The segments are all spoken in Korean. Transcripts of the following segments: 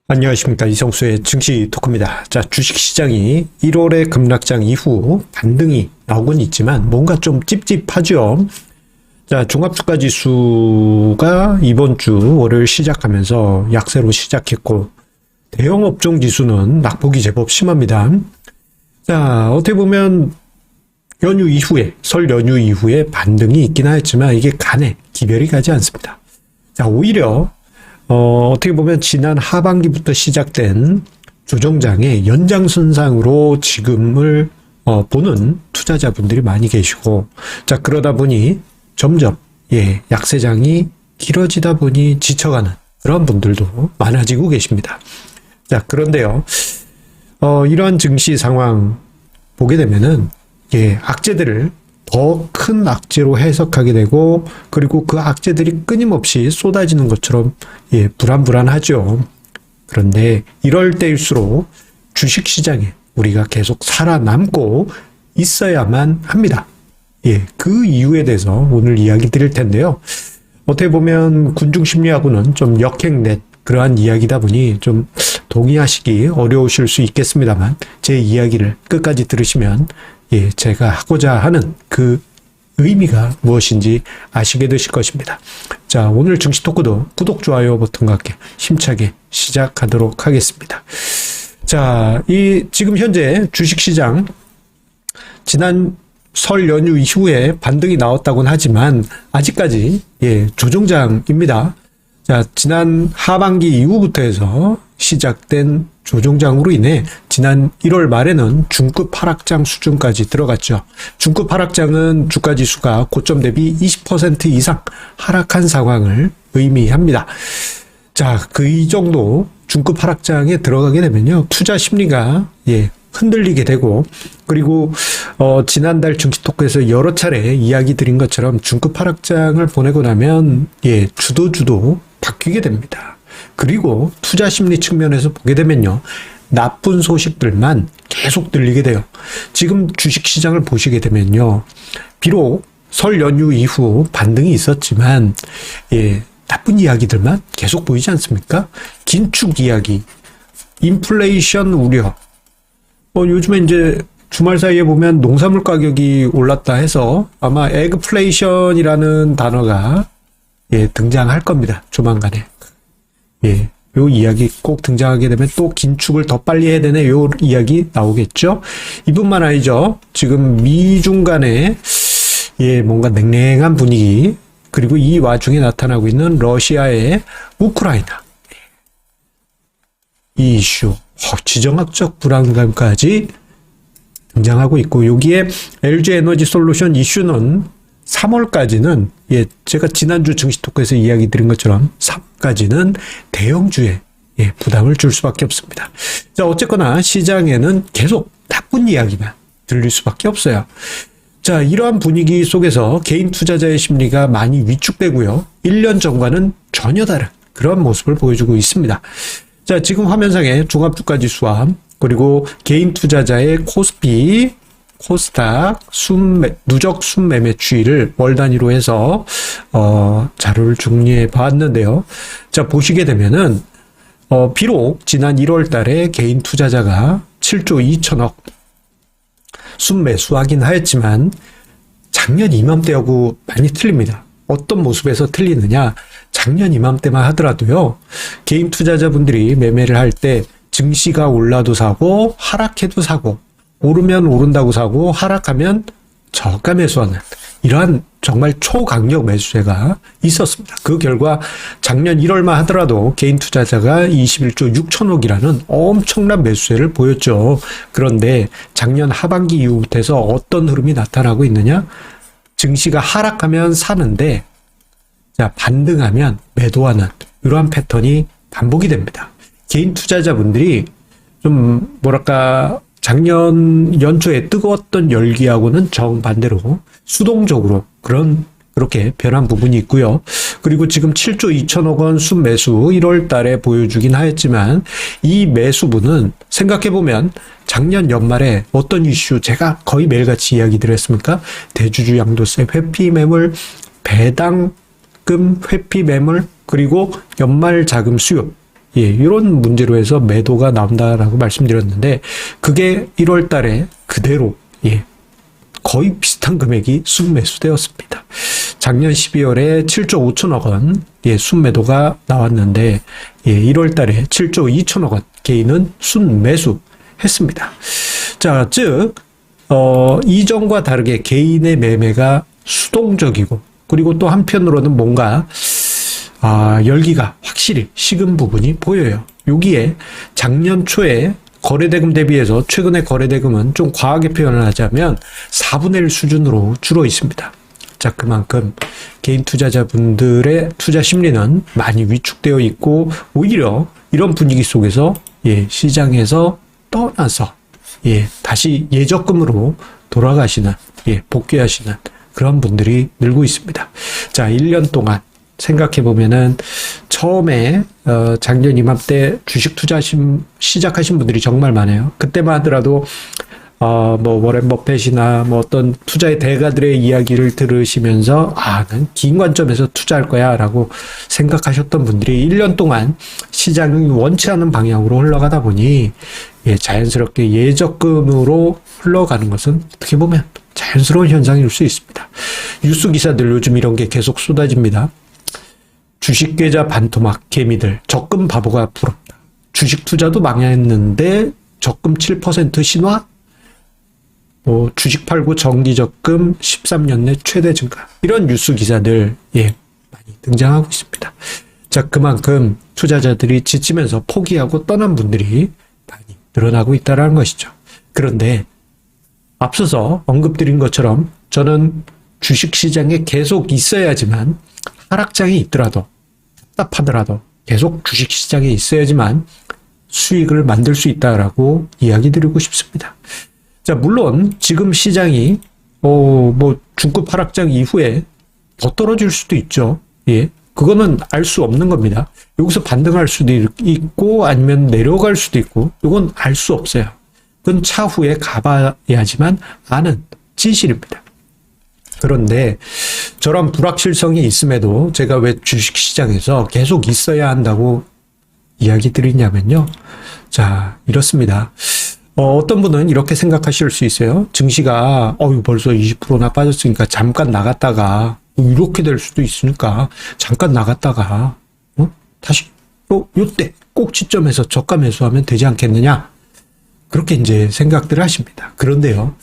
안녕하십니까. 이성수의 증시 토크입니다. 자, 주식시장이 1월의 급락장 이후 반등이 나오곤 있지만 뭔가 좀 찝찝하죠. 자, 종합주가지수가 이번 주 월요일 시작하면서 약세로 시작했고 대형 업종 지수는 낙폭이 제법 심합니다. 자, 어떻게 보면 연휴 이후에, 설 연휴 이후에 반등이 있긴 하였지만 이게 간에 기별이 가지 않습니다. 자, 오히려 어떻게 보면 지난 하반기부터 시작된 조정장의 연장선상으로 지금을 보는 투자자분들이 많이 계시고, 자, 그러다 보니 점점 약세장이 길어지다 보니 지쳐가는 그런 분들도 많아지고 계십니다. 자, 그런데요, 이러한 증시 상황 보게 되면은 악재들을 더 큰 악재로 해석하게 되고, 그리고 그 악재들이 끊임없이 쏟아지는 것처럼 불안불안하죠. 그런데 이럴 때일수록 주식시장에 우리가 계속 살아남고 있어야만 합니다. 그 이유에 대해서 오늘 이야기 드릴 텐데요. 어떻게 보면 군중심리하고는 좀 역행된 그러한 이야기다 보니 좀 동의하시기 어려우실 수 있겠습니다만, 제 이야기를 끝까지 들으시면 제가 하고자 하는 그 의미가 무엇인지 아시게 되실 것입니다. 자, 오늘 증시 토크도 구독, 좋아요 버튼과 함께 힘차게 시작하도록 하겠습니다. 자, 지금 현재 주식시장 지난 설 연휴 이후에 반등이 나왔다고는 하지만 아직까지 조정장입니다. 자, 지난 하반기 이후부터 해서 시작된 조정장으로 인해 지난 1월 말에는 중급 하락장 수준까지 들어갔죠. 중급 하락장은 주가지수가 고점 대비 20% 이상 하락한 상황을 의미합니다. 자, 이 정도 중급 하락장에 들어가게 되면요, 투자 심리가 흔들리게 되고, 그리고 지난달 증시 토크에서 여러 차례 이야기 드린 것처럼 중급 하락장을 보내고 나면 주도 바뀌게 됩니다. 그리고 투자 심리 측면에서 보게 되면요, 나쁜 소식들만 계속 들리게 돼요. 지금 주식시장을 보시게 되면요, 비록 설 연휴 이후 반등이 있었지만 나쁜 이야기들만 계속 보이지 않습니까? 긴축 이야기, 인플레이션 우려, 요즘에 이제 주말 사이에 보면 농산물 가격이 올랐다 해서 아마 에그플레이션이라는 단어가 등장할 겁니다. 조만간에. 요 이야기 꼭 등장하게 되면 또 긴축을 더 빨리 해야 되네, 요 이야기 나오겠죠? 이뿐만 아니죠. 지금 미중 간에 뭔가 냉랭한 분위기, 그리고 이 와중에 나타나고 있는 러시아의 우크라이나 이 이슈, 지정학적 불안감까지 등장하고 있고, 여기에 LG 에너지 솔루션 이슈는 3월까지는 제가 지난주 증시 토크에서 이야기 드린 것처럼 3월까지는 대형주에 부담을 줄 수밖에 없습니다. 자, 어쨌거나 시장에는 계속 나쁜 이야기만 들릴 수밖에 없어요. 자, 이러한 분위기 속에서 개인 투자자의 심리가 많이 위축되고요, 1년 전과는 전혀 다른 그런 모습을 보여주고 있습니다. 자, 지금 화면상에 종합주가지수와 그리고 개인 투자자의 코스피, 코스닥 누적 순매매 추이를 월 단위로 해서 자료를 정리해 봤는데요. 자, 보시게 되면은 비록 지난 1월 달에 개인 투자자가 7조 2천억 순매수하긴 하였지만 작년 이맘때하고 많이 틀립니다. 어떤 모습에서 틀리느냐? 작년 이맘때만 하더라도요, 개인 투자자분들이 매매를 할 때 증시가 올라도 사고 하락해도 사고, 오르면 오른다고 사고 하락하면 저가 매수하는 이러한 정말 초강력 매수세가 있었습니다. 그 결과 작년 1월만 하더라도 개인 투자자가 21조 6천억이라는 엄청난 매수세를 보였죠. 그런데 작년 하반기 이후부터 해서 어떤 흐름이 나타나고 있느냐? 증시가 하락하면 사는데, 자, 반등하면 매도하는 이러한 패턴이 반복이 됩니다. 개인 투자자분들이 좀 뭐랄까, 작년 연초에 뜨거웠던 열기하고는 정반대로 수동적으로 그렇게 변한 부분이 있고요. 그리고 지금 7조 2천억 원 순매수 1월 달에 보여주긴 하였지만, 이 매수분은 생각해보면 작년 연말에 어떤 이슈 제가 거의 매일같이 이야기 드렸습니까? 대주주 양도세 회피 매물, 배당금 회피 매물, 그리고 연말 자금 수요, 예, 이런 문제로 해서 매도가 나온다라고 말씀드렸는데 그게 1월 달에 그대로 예, 거의 비슷한 금액이 순매수되었습니다. 작년 12월에 7조 5천억 원 예, 순매도가 나왔는데 예, 1월 달에 7조 2천억 원 개인은 순매수했습니다. 자, 즉 이전과 다르게 개인의 매매가 수동적이고 그리고 또 한편으로는 뭔가 열기가 확실히 식은 부분이 보여요. 여기에 작년 초에 거래대금 대비해서 최근에 거래대금은 좀 과하게 표현을 하자면 4분의 1 수준으로 줄어 있습니다. 자, 그만큼 개인 투자자분들의 투자 심리는 많이 위축되어 있고 오히려 이런 분위기 속에서 예, 시장에서 떠나서 예, 다시 예적금으로 돌아가시는 예, 복귀하시는 그런 분들이 늘고 있습니다. 자, 1년 동안 생각해 보면은 처음에 작년 이맘때 주식 투자 시작하신 분들이 정말 많아요. 그때만 하더라도 뭐 워렌 버핏이나 뭐 어떤 투자의 대가들의 이야기를 들으시면서 난 긴 관점에서 투자할 거야라고 생각하셨던 분들이 1년 동안 시장이 원치 않는 방향으로 흘러가다 보니 예, 자연스럽게 예적금으로 흘러가는 것은 어떻게 보면 자연스러운 현상일 수 있습니다. 뉴스 기사들 요즘 이런 게 계속 쏟아집니다. 주식 계좌 반토막 개미들 적금 바보가 부럽다. 주식 투자도 망했는데 적금 7% 신화? 주식 팔고 정기 적금 13년 내 최대 증가. 이런 뉴스 기사들 예, 많이 등장하고 있습니다. 자, 그만큼 투자자들이 지치면서 포기하고 떠난 분들이 많이 늘어나고 있다는 것이죠. 그런데 앞서서 언급드린 것처럼 저는 주식시장에 계속 있어야지만 하락장이 있더라도 답답하더라도 계속 주식시장에 있어야지만 수익을 만들 수 있다라고 이야기 드리고 싶습니다. 자, 물론 지금 시장이 중급 하락장 이후에 더 떨어질 수도 있죠. 예, 그거는 알 수 없는 겁니다. 여기서 반등할 수도 있고 아니면 내려갈 수도 있고 이건 알 수 없어요. 그건 차후에 가봐야지만 아는 진실입니다. 그런데 저런 불확실성이 있음에도 제가 왜 주식시장에서 계속 있어야 한다고 이야기 드리냐면요. 자, 이렇습니다. 어떤 분은 이렇게 생각하실 수 있어요. 증시가 벌써 20%나 빠졌으니까 잠깐 나갔다가 이렇게 될 수도 있으니까 잠깐 나갔다가 다시 요때 꼭지점에서 저가 매수하면 되지 않겠느냐. 그렇게 이제 생각들을 하십니다. 그런데요.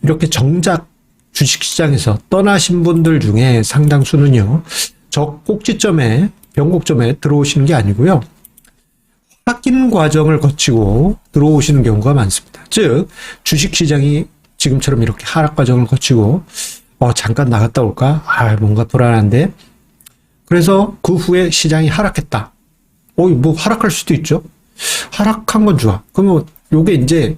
이렇게 정작 주식시장에서 떠나신 분들 중에 상당수는요. 저 꼭지점에 변곡점에 들어오시는 게 아니고요. 확인 과정을 거치고 들어오시는 경우가 많습니다. 즉 주식시장이 지금처럼 이렇게 하락 과정을 거치고 잠깐 나갔다 올까? 뭔가 불안한데. 그래서 그 후에 시장이 하락했다. 뭐 하락할 수도 있죠. 하락한 건 좋아. 그러면 요게 이제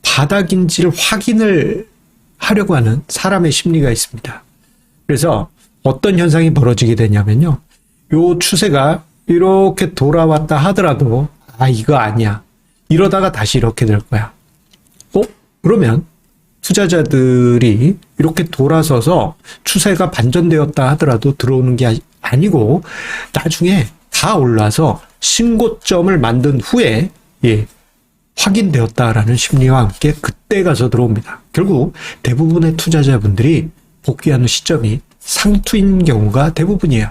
바닥인지를 확인을 하려고 하는 사람의 심리가 있습니다. 그래서 어떤 현상이 벌어지게 되냐면요. 요 추세가 이렇게 돌아왔다 하더라도 이거 아니야. 이러다가 다시 이렇게 될 거야. 그러면 투자자들이 이렇게 돌아서서 추세가 반전되었다 하더라도 들어오는 게 아니고 나중에 다 올라서 신고점을 만든 후에 확인되었다라는 심리와 함께 그때 가서 들어옵니다. 결국 대부분의 투자자분들이 복귀하는 시점이 상투인 경우가 대부분이에요.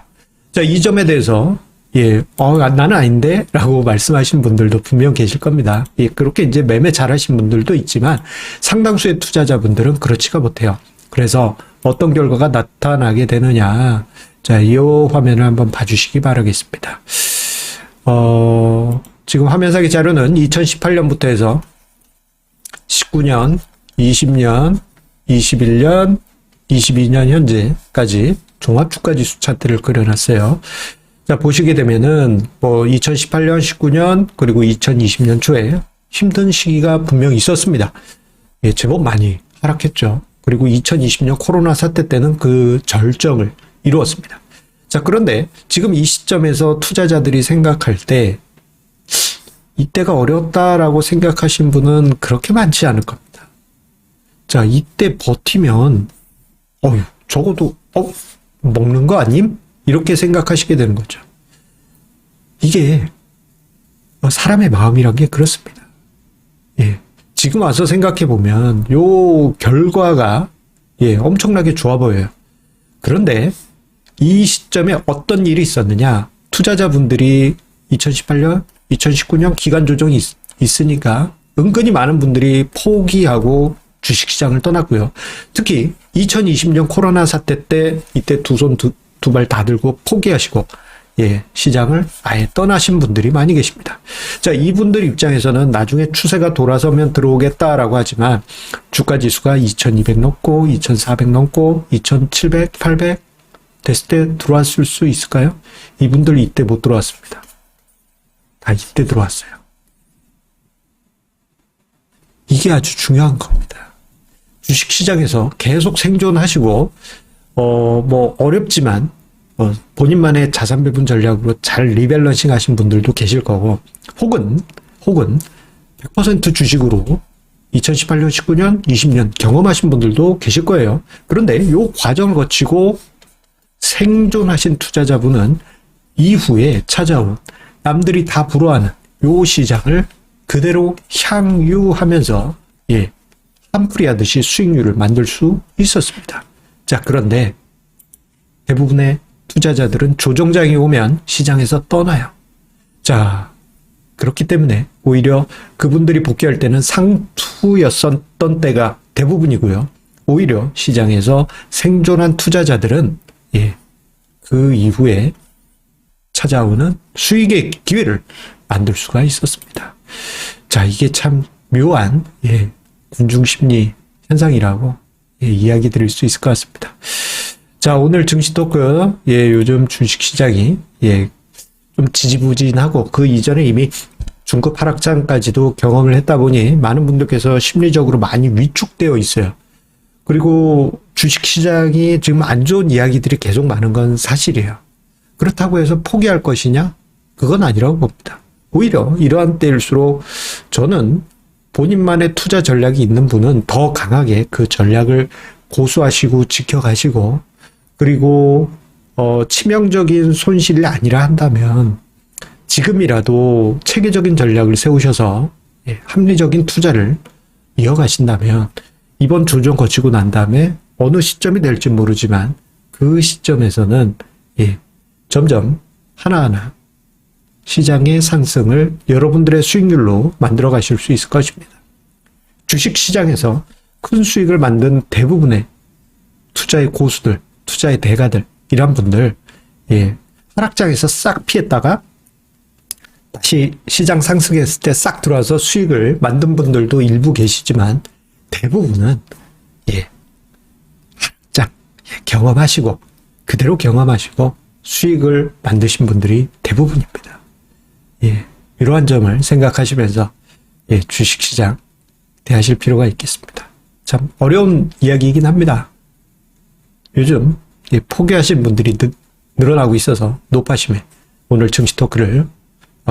자, 이 점에 대해서 나는 아닌데 라고 말씀하신 분들도 분명 계실 겁니다. 그렇게 이제 매매 잘하신 분들도 있지만 상당수의 투자자분들은 그렇지가 못해요. 그래서 어떤 결과가 나타나게 되느냐. 자, 이 화면을 한번 봐주시기 바라겠습니다. 지금 화면상의 자료는 2018년부터 해서 19년, 20년, 21년, 22년 현재까지 종합주가지수 차트를 그려놨어요. 자, 보시게 되면은 2018년, 19년 그리고 2020년 초에 힘든 시기가 분명히 있었습니다. 제법 많이 하락했죠. 그리고 2020년 코로나 사태 때는 그 절정을 이루었습니다. 자, 그런데 지금 이 시점에서 투자자들이 생각할 때 이때가 어려웠다라고 생각하신 분은 그렇게 많지 않을 겁니다. 자, 이때 버티면 적어도 먹는 거 아님? 이렇게 생각하시게 되는 거죠. 이게 사람의 마음이란 게 그렇습니다. 예. 지금 와서 생각해 보면 요 결과가 엄청나게 좋아 보여요. 그런데 이 시점에 어떤 일이 있었느냐? 투자자분들이 2018년, 2019년 기간 조정이 있으니까 은근히 많은 분들이 포기하고 주식시장을 떠났고요. 특히 2020년 코로나 사태 때 이때 두 손 두 발 다 들고 포기하시고 시장을 아예 떠나신 분들이 많이 계십니다. 자, 이분들 입장에서는 나중에 추세가 돌아서면 들어오겠다라고 하지만 주가 지수가 2200 넘고 2400 넘고 2700, 800 됐을 때 들어왔을 수 있을까요? 이분들 이때 못 들어왔습니다. 다 이때 들어왔어요. 이게 아주 중요한 겁니다. 주식시장에서 계속 생존하시고 어렵지만 본인만의 자산 배분 전략으로 잘 리밸런싱 하신 분들도 계실 거고, 혹은 100% 주식으로 2018년, 19년, 20년 경험하신 분들도 계실 거예요. 그런데 이 과정을 거치고 생존하신 투자자분은 이후에 찾아온 남들이 다 부러워하는 이 시장을 그대로 향유하면서 한풀이 하듯이 수익률을 만들 수 있었습니다. 자, 그런데 대부분의 투자자들은 조정장이 오면 시장에서 떠나요. 자, 그렇기 때문에 오히려 그분들이 복귀할 때는 상투였었던 때가 대부분이고요. 오히려 시장에서 생존한 투자자들은 그 이후에 찾아오는 수익의 기회를 만들 수가 있었습니다. 자, 이게 참 묘한 군중심리 현상이라고 이야기 드릴 수 있을 것 같습니다. 자, 오늘 증시 토크, 요즘 주식시장이, 좀 지지부진하고, 그 이전에 이미 중급 하락장까지도 경험을 했다 보니, 많은 분들께서 심리적으로 많이 위축되어 있어요. 그리고 주식시장이 지금 안 좋은 이야기들이 계속 많은 건 사실이에요. 그렇다고 해서 포기할 것이냐? 그건 아니라고 봅니다. 오히려 이러한 때일수록 저는 본인만의 투자 전략이 있는 분은 더 강하게 그 전략을 고수하시고 지켜가시고, 그리고 치명적인 손실이 아니라 한다면 지금이라도 체계적인 전략을 세우셔서 합리적인 투자를 이어가신다면 이번 조정 거치고 난 다음에 어느 시점이 될지 모르지만 그 시점에서는 점점 하나하나 시장의 상승을 여러분들의 수익률로 만들어 가실 수 있을 것입니다. 주식시장에서 큰 수익을 만든 대부분의 투자의 고수들, 투자의 대가들, 이런 분들, 하락장에서 싹 피했다가 다시 시장 상승했을 때 싹 들어와서 수익을 만든 분들도 일부 계시지만 대부분은 하락장 경험하시고 그대로 경험하시고 수익을 만드신 분들이 대부분입니다. 이러한 점을 생각하시면서 주식시장 대하실 필요가 있겠습니다. 참 어려운 이야기이긴 합니다. 요즘 포기하신 분들이 늘어나고 있어서 높아심에 오늘 증시 토크를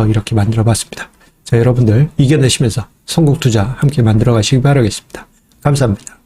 이렇게 만들어 봤습니다. 자, 여러분들 이겨내시면서 성공 투자 함께 만들어 가시기 바라겠습니다. 감사합니다.